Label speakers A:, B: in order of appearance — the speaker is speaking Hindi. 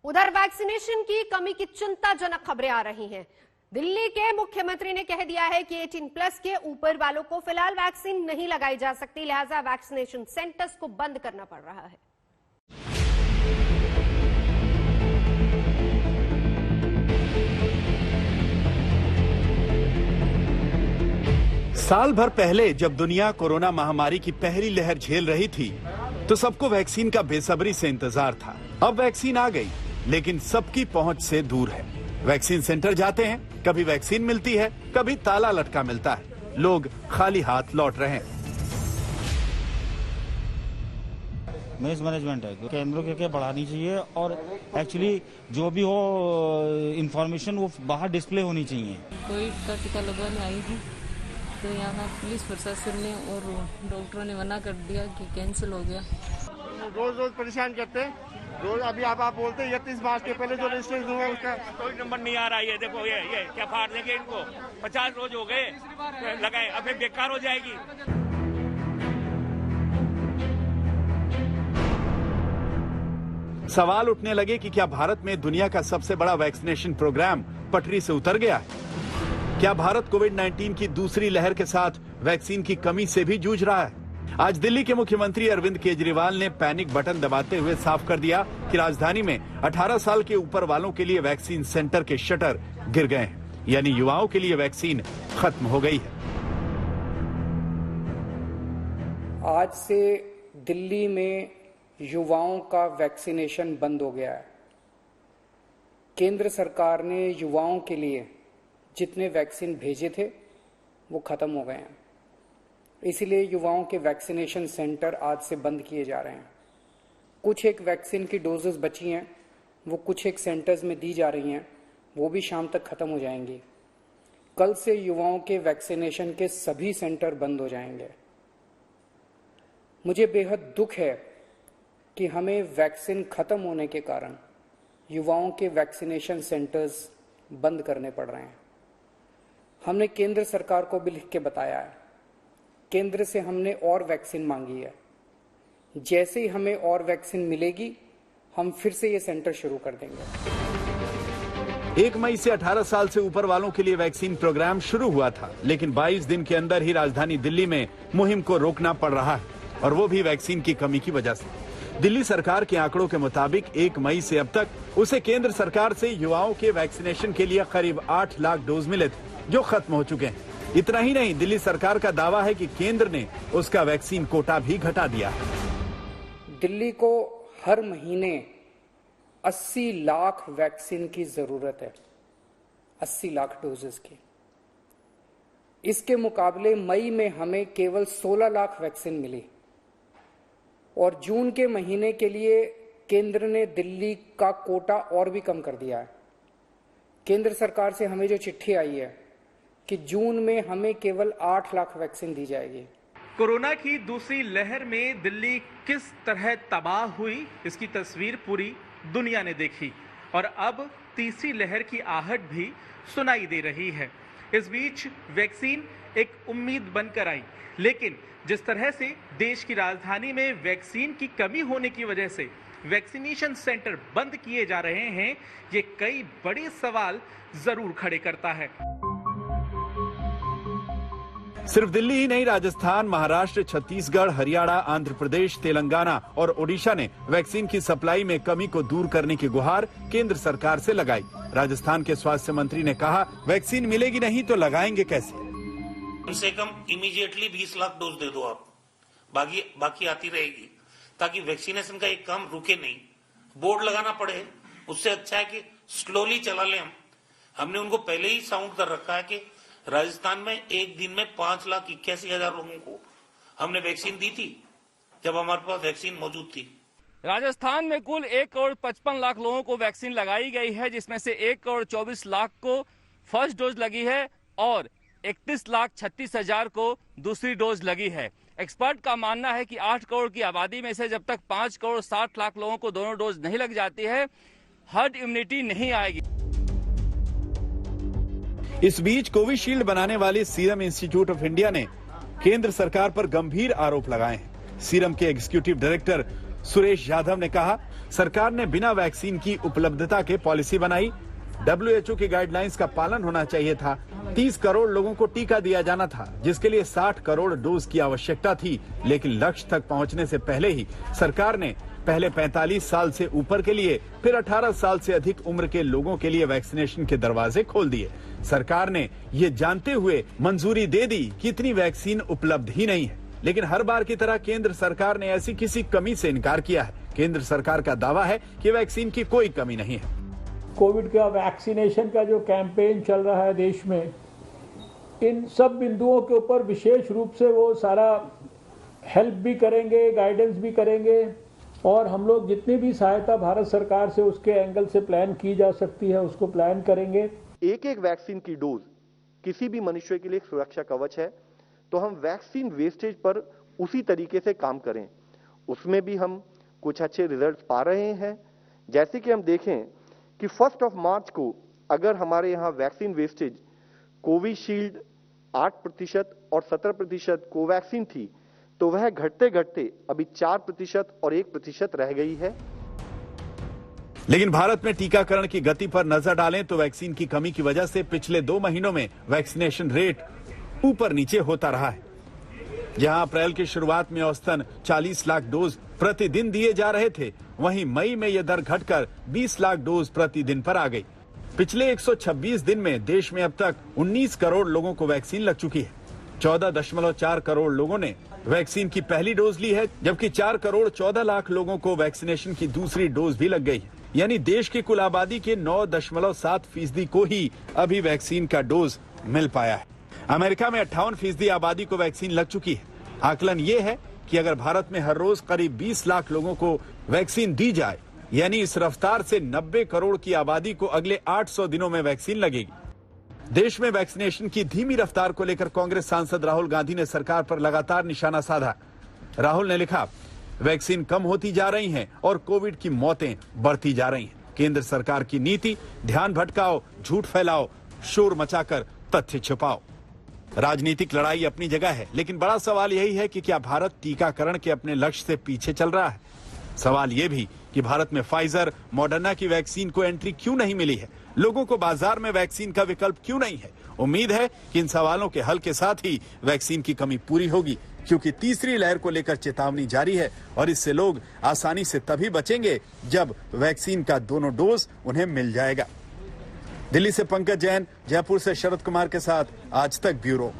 A: उधर वैक्सीनेशन की कमी की चिंताजनक खबरें आ रही हैं। दिल्ली के मुख्यमंत्री ने कह दिया है कि 18+ के ऊपर वालों को फिलहाल वैक्सीन नहीं लगाई जा सकती, लिहाजा वैक्सीनेशन सेंटर्स को बंद करना पड़ रहा है।
B: साल भर पहले जब दुनिया कोरोना महामारी की पहली लहर झेल रही थी तो सबको वैक्सीन का बेसब्री से इंतजार था। अब वैक्सीन आ गई, लेकिन सबकी पहुंच से दूर है। वैक्सीन सेंटर जाते हैं, कभी वैक्सीन मिलती है, कभी ताला लटका मिलता है। लोग खाली हाथ लौट रहे हैं।
C: मिस मैनेजमेंट है, केंद्रों के बढ़ानी चाहिए और एक्चुअली जो भी हो इंफॉर्मेशन वो बाहर डिस्प्ले होनी चाहिए।
D: कोविड का टीका लगवाने आई हूँ तो यहाँ पुलिस प्रशासन ने और डॉक्टरों ने मना कर दिया कि कैंसिल हो गया।
E: रोज परेशान करते हैं। रोज अभी आप बोलते हैं 31 मार्च के पहले जो रजिस्ट्रेशन हुआ उसका
F: कोई नंबर नहीं आ रहा है। देखो ये क्या फाड़ देंगे इनको। 50 रोज हो गए लगाए, अब बेकार हो जाएगी।
B: सवाल उठने लगे कि क्या भारत में दुनिया का सबसे बड़ा वैक्सीनेशन प्रोग्राम पटरी से उतर गया है? क्या भारत कोविड-19 की दूसरी लहर के साथ वैक्सीन की कमी से भी जूझ रहा है? आज दिल्ली के मुख्यमंत्री अरविंद केजरीवाल ने पैनिक बटन दबाते हुए साफ कर दिया कि राजधानी में 18 साल के ऊपर वालों के लिए वैक्सीन सेंटर के शटर गिर गए हैं, यानी युवाओं के लिए वैक्सीन खत्म हो गई है।
G: आज से दिल्ली में युवाओं का वैक्सीनेशन बंद हो गया है। केंद्र सरकार ने युवाओं के लिए जितने वैक्सीन भेजे थे वो खत्म हो गए हैं, इसलिए युवाओं के वैक्सीनेशन सेंटर आज से बंद किए जा रहे हैं। कुछ एक वैक्सीन की डोजेस बची हैं, वो कुछ एक सेंटर्स में दी जा रही हैं, वो भी शाम तक खत्म हो जाएंगी। कल से युवाओं के वैक्सीनेशन के सभी सेंटर बंद हो जाएंगे। मुझे बेहद दुख है कि हमें वैक्सीन खत्म होने के कारण युवाओं के वैक्सीनेशन सेंटर्स बंद करने पड़ रहे हैं। हमने केंद्र सरकार को भी लिख के बताया है, केंद्र से हमने और वैक्सीन मांगी है। जैसे ही हमें और वैक्सीन मिलेगी हम फिर से ये सेंटर शुरू कर देंगे।
B: 1 मई से 18 साल से ऊपर वालों के लिए वैक्सीन प्रोग्राम शुरू हुआ था, लेकिन 22 दिन के अंदर ही राजधानी दिल्ली में मुहिम को रोकना पड़ रहा है, और वो भी वैक्सीन की कमी की वजह से। दिल्ली सरकार के आंकड़ों के मुताबिक 1 मई से अब तक उसे केंद्र सरकार से युवाओं के वैक्सीनेशन के लिए करीब 8 लाख डोज मिले थे, जो खत्म हो चुके हैं। इतना ही नहीं, दिल्ली सरकार का दावा है कि केंद्र ने उसका वैक्सीन कोटा भी घटा दिया है।
G: दिल्ली को हर महीने 80 लाख वैक्सीन की जरूरत है, 80 लाख डोजेस की। इसके मुकाबले मई में हमें केवल 16 लाख वैक्सीन मिली, और जून के महीने के लिए केंद्र ने दिल्ली का कोटा और भी कम कर दिया है। केंद्र सरकार से हमें जो चिट्ठी आई है कि जून में हमें केवल 8 लाख वैक्सीन दी जाएगी।
H: कोरोना की दूसरी लहर में दिल्ली किस तरह तबाह हुई, इसकी तस्वीर पूरी दुनिया ने देखी, और अब तीसरी लहर की आहट भी सुनाई दे रही है। इस बीच वैक्सीन एक उम्मीद बनकर आई, लेकिन जिस तरह से देश की राजधानी में वैक्सीन की कमी होने की वजह से वैक्सीनेशन सेंटर बंद किए जा रहे हैं, ये कई बड़े सवाल जरूर खड़े करता है।
B: सिर्फ दिल्ली ही नहीं, राजस्थान, महाराष्ट्र, छत्तीसगढ़, हरियाणा, आंध्र प्रदेश, तेलंगाना और ओडिशा ने वैक्सीन की सप्लाई में कमी को दूर करने की गुहार केंद्र सरकार से लगाई। राजस्थान के स्वास्थ्य मंत्री ने कहा, वैक्सीन मिलेगी नहीं तो लगाएंगे कैसे?
I: कम से कम इमीडिएटली 20 लाख डोज दे दो आप, बाकी आती रहेगी, ताकि वैक्सीनेशन का एक काम रुके नहीं। बोर्ड लगाना पड़े, उससे अच्छा है कि स्लोली चला लें। हमने उनको पहले ही साउंड कर रखा है कि राजस्थान में एक दिन में 5,81,000 लोगों को हमने वैक्सीन दी थी, जब हमारे पास वैक्सीन मौजूद थी।
F: राजस्थान में कुल 1 करोड़ 55 लाख लोगों को वैक्सीन लगाई गई है, जिसमें से 1 करोड़ 24 लाख को फर्स्ट डोज लगी है और 31,36,000 को दूसरी डोज लगी है। एक्सपर्ट का मानना है कि 8 करोड़ की आबादी में से जब तक 5 करोड़ 60 लाख लोगों को दोनों डोज नहीं लग जाती है, हर्ड इम्यूनिटी नहीं आएगी।
B: इस बीच कोविशील्ड बनाने वाली सीरम इंस्टीट्यूट ऑफ इंडिया ने केंद्र सरकार पर गंभीर आरोप लगाए हैं। सीरम के एग्जीक्यूटिव डायरेक्टर सुरेश यादव ने कहा, सरकार ने बिना वैक्सीन की उपलब्धता के पॉलिसी बनाई। WHO की गाइडलाइंस का पालन होना चाहिए था। 30 करोड़ लोगों को टीका दिया जाना था, जिसके लिए 60 करोड़ डोज की आवश्यकता थी। लेकिन लक्ष्य तक पहुंचने से पहले ही सरकार ने पहले 45 साल से ऊपर के लिए, फिर 18 साल से अधिक उम्र के लोगों के लिए वैक्सीनेशन के दरवाजे खोल दिए। सरकार ने ये जानते हुए मंजूरी दे दी कि इतनी वैक्सीन उपलब्ध ही नहीं है। लेकिन हर बार की तरह केंद्र सरकार ने ऐसी किसी कमी से इनकार किया है। केंद्र सरकार का दावा है कि वैक्सीन की कोई कमी नहीं है।
J: कोविड का वैक्सीनेशन का जो कैंपेन चल रहा है देश में, इन सब बिंदुओं के ऊपर विशेष रूप से वो सारा हेल्प भी करेंगे, गाइडेंस भी करेंगे, और हम लोग जितनी भी सहायता भारत सरकार से उसके एंगल से प्लान की जा सकती है उसको प्लान करेंगे।
K: एक एक वैक्सीन की डोज किसी भी मनुष्य के लिए सुरक्षा कवच है, तो हम वैक्सीन वेस्टेज पर उसी तरीके से काम करें। उसमें भी हम कुछ अच्छे रिजल्ट्स पा रहे हैं। जैसे कि हम देखें कि 1 मार्च को अगर हमारे यहाँ वैक्सीन वेस्टेज कोविशील्ड 8% और 17% कोवैक्सीन थी, तो वह घटते घटते अभी 4% और 1% रह गई है।
B: लेकिन भारत में टीकाकरण की गति पर नजर डालें तो वैक्सीन की कमी की वजह से पिछले 2 महीनों में वैक्सीनेशन रेट ऊपर नीचे होता रहा है। जहां अप्रैल की शुरुआत में औसतन 40 लाख डोज प्रतिदिन दिए जा रहे थे, वहीं मई में यह दर घटकर 20 लाख डोज प्रतिदिन पर आ गई। पिछले 126 दिन में देश में अब तक 19 करोड़ लोगों को वैक्सीन लग चुकी है। 14.4 करोड़ लोगों ने वैक्सीन की पहली डोज ली है, जबकि 4 करोड़ 14 लाख लोगों को वैक्सीनेशन की दूसरी डोज भी लग गई है। यानी देश की कुल आबादी के 9.7% को ही अभी वैक्सीन का डोज मिल पाया है। अमेरिका में 58% आबादी को वैक्सीन लग चुकी है। आकलन ये है कि अगर भारत में हर रोज करीब 20 लाख लोगों को वैक्सीन दी जाए, यानी इस रफ्तार से 90 करोड़ की आबादी को अगले 800 दिनों में वैक्सीन लगेगी। देश में वैक्सीनेशन की धीमी रफ्तार को लेकर कांग्रेस सांसद राहुल गांधी ने सरकार पर लगातार निशाना साधा। राहुल ने लिखा, वैक्सीन कम होती जा रही हैं और कोविड की मौतें बढ़ती जा रही हैं। केंद्र सरकार की नीति ध्यान भटकाओ, झूठ फैलाओ, शोर मचाकर तथ्य छुपाओ। राजनीतिक लड़ाई अपनी जगह है, लेकिन बड़ा सवाल यही है कि क्या भारत टीकाकरण के अपने लक्ष्य से पीछे चल रहा है। सवाल यह भी कि भारत में फाइजर, मॉडर्ना की वैक्सीन को एंट्री क्यों नहीं मिली है, लोगों को बाजार में वैक्सीन का विकल्प क्यों नहीं है। उम्मीद है कि इन सवालों के हल के साथ ही वैक्सीन की कमी पूरी होगी, क्योंकि तीसरी लहर को लेकर चेतावनी जारी है और इससे लोग आसानी से तभी बचेंगे जब वैक्सीन का दोनों डोज उन्हें मिल जाएगा। दिल्ली से पंकज जैन, जयपुर से शरद कुमार के साथ आज तक ब्यूरो।